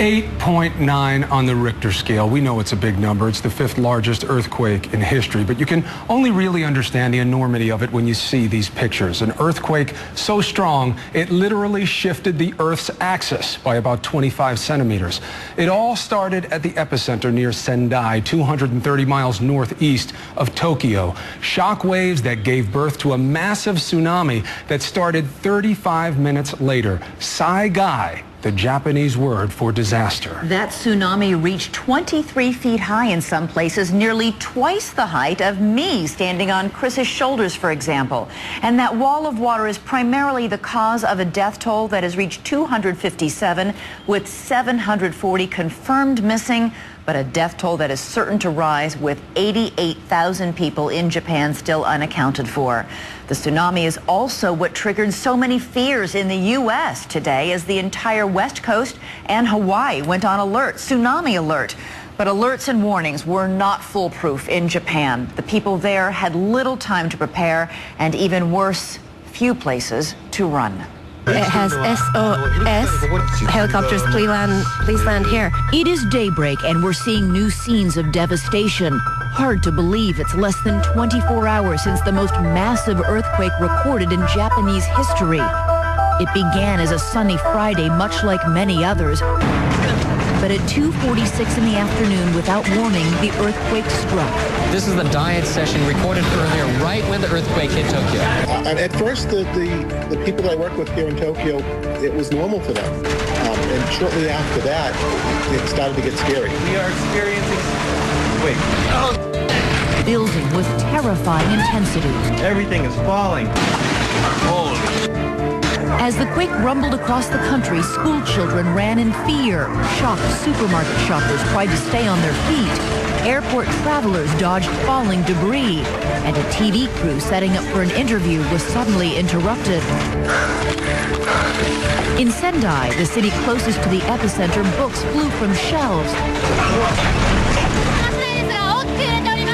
8.9 on the Richter scale. We know it's a big number. It's the 5th largest earthquake in history, but you can only really understand the enormity of it when you see these pictures. An earthquake so strong, it literally shifted the Earth's axis by about 25 centimeters. It all started at the epicenter near Sendai, 230 miles northeast of Tokyo. Shock waves that gave birth to a massive tsunami that started 35 minutes later. Saigai, the Japanese word for disaster. That tsunami reached 23 feet high in some places, nearly twice the height of me standing on Chris's shoulders, for example. And that wall of water is primarily the cause of a death toll that has reached 257, with 740 confirmed missing, but a death toll that is certain to rise, with 88,000 people in Japan still unaccounted for. The tsunami is also what triggered so many fears in the U.S. today, as the entire West Coast and Hawaii went on alert, tsunami alert. But alerts and warnings were not foolproof in Japan. The people there had little time to prepare, and even worse, few places to run. It has SOS. Helicopters, please land here. It is daybreak, and we're seeing new scenes of devastation. Hard to believe it's less than 24 hours since the most massive earthquake recorded in Japanese history. It began as a sunny Friday, much like many others. But at 2:46 in the afternoon, without warning, the earthquake struck. This is the diet session recorded earlier, right when the earthquake hit Tokyo. At first, the people that I work with here in Tokyo, it was normal to them. And shortly after that, it started to get scary. We are experiencing quake. Building with terrifying intensity. Everything is falling. Holy. As the quake rumbled across the country, school children ran in fear. Shocked supermarket shoppers tried to stay on their feet. Airport travelers dodged falling debris. And a TV crew setting up for an interview was suddenly interrupted. In Sendai, the city closest to the epicenter, books flew from shelves.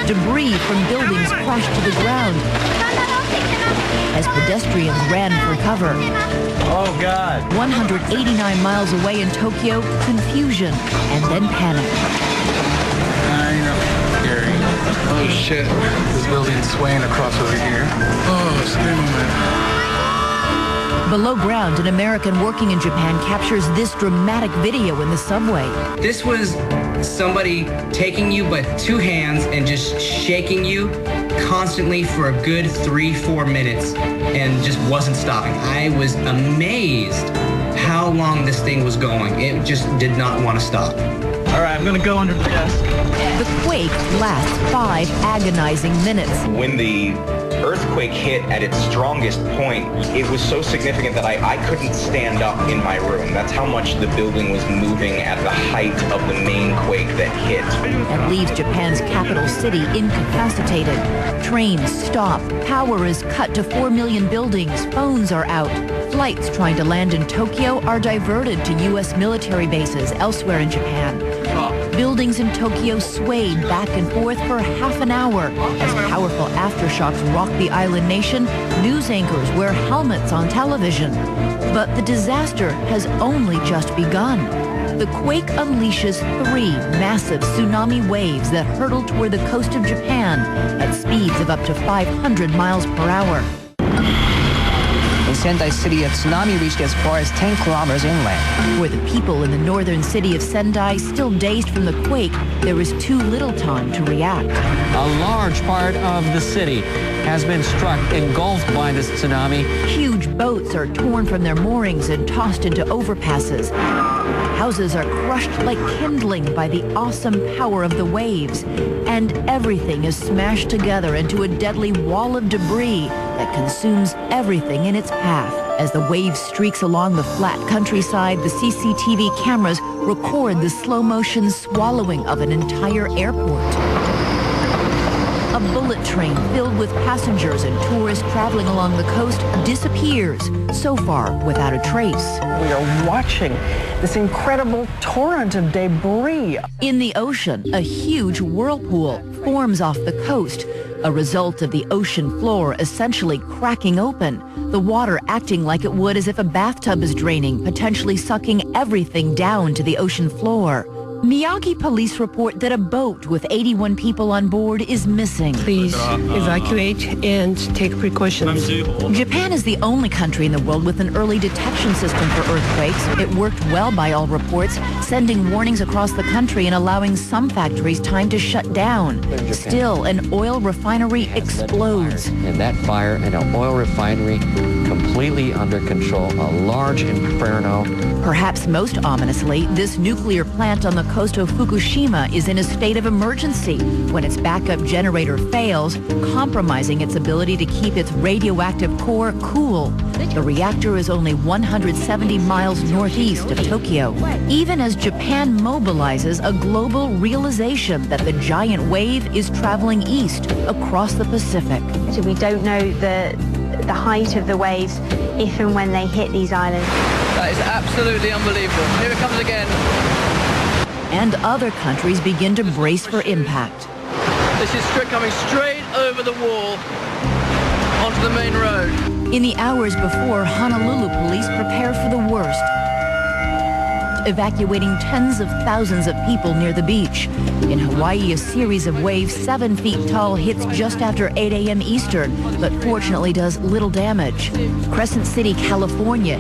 Debris from buildings crashed to the ground as pedestrians ran for cover. Oh, God. 189 miles away in Tokyo, confusion and then panic. I know. Scary. Oh, shit. This building's swaying across over here. Oh, scary moment. Below ground, an American working in Japan captures this dramatic video in the subway. This was somebody taking you by 2 hands and just shaking you constantly for a good 3-4 minutes and just wasn't stopping. I was amazed how long this thing was going. It just did not want to stop. All right, I'm going to go under the desk. The quake lasts 5 agonizing minutes. When the earthquake hit at its strongest point, it was so significant that I couldn't stand up in my room. That's how much the building was moving at the height of the main quake that hit. And leaves Japan's capital city incapacitated. Trains stop. Power is cut to 4 million buildings. Phones are out. Flights trying to land in Tokyo are diverted to U.S. military bases elsewhere in Japan. Buildings in Tokyo swayed back and forth for half an hour. As powerful aftershocks rock the island nation, news anchors wear helmets on television. But the disaster has only just begun. The quake unleashes 3 massive tsunami waves that hurtle toward the coast of Japan at speeds of up to 500 miles per hour. In Sendai City, a tsunami reached as far as 10 kilometers inland. For the people in the northern city of Sendai, still dazed from the quake, there was too little time to react. A large part of the city has been struck, engulfed by this tsunami. Huge boats are torn from their moorings and tossed into overpasses. Houses are crushed like kindling by the awesome power of the waves. And everything is smashed together into a deadly wall of debris that consumes everything in its path. As the wave streaks along the flat countryside, the CCTV cameras record the slow-motion swallowing of an entire airport. A bullet train filled with passengers and tourists traveling along the coast disappears, so far without a trace. We are watching this incredible torrent of debris. In the ocean, a huge whirlpool forms off the coast. a result of the ocean floor essentially cracking open, the water acting like it would as if a bathtub is draining, potentially sucking everything down to the ocean floor. Miyagi police report that a boat with 81 people on board is missing. Please evacuate and take precautions. Japan is the only country in the world with an early detection system for earthquakes. It worked well by all reports, sending warnings across the country and allowing some factories time to shut down. Still, an oil refinery explodes. And that fire in an oil refinery completely under control, a large inferno. Perhaps most ominously, this nuclear plant on the coast of Fukushima is in a state of emergency when its backup generator fails, compromising its ability to keep its radioactive core cool. The reactor is only 170 miles northeast of Tokyo. Even as Japan mobilizes a global realization that the giant wave is traveling east across the Pacific. We don't know the height of the waves if and when they hit these islands. That is absolutely unbelievable. Here it comes again. And other countries begin to brace for impact. This is coming straight over the wall onto the main road. In the hours before, Honolulu police prepare for the worst, evacuating tens of thousands of people near the beach. In Hawaii, a series of waves 7 feet tall hits just after 8 a.m. Eastern, but fortunately does little damage. Crescent City, California.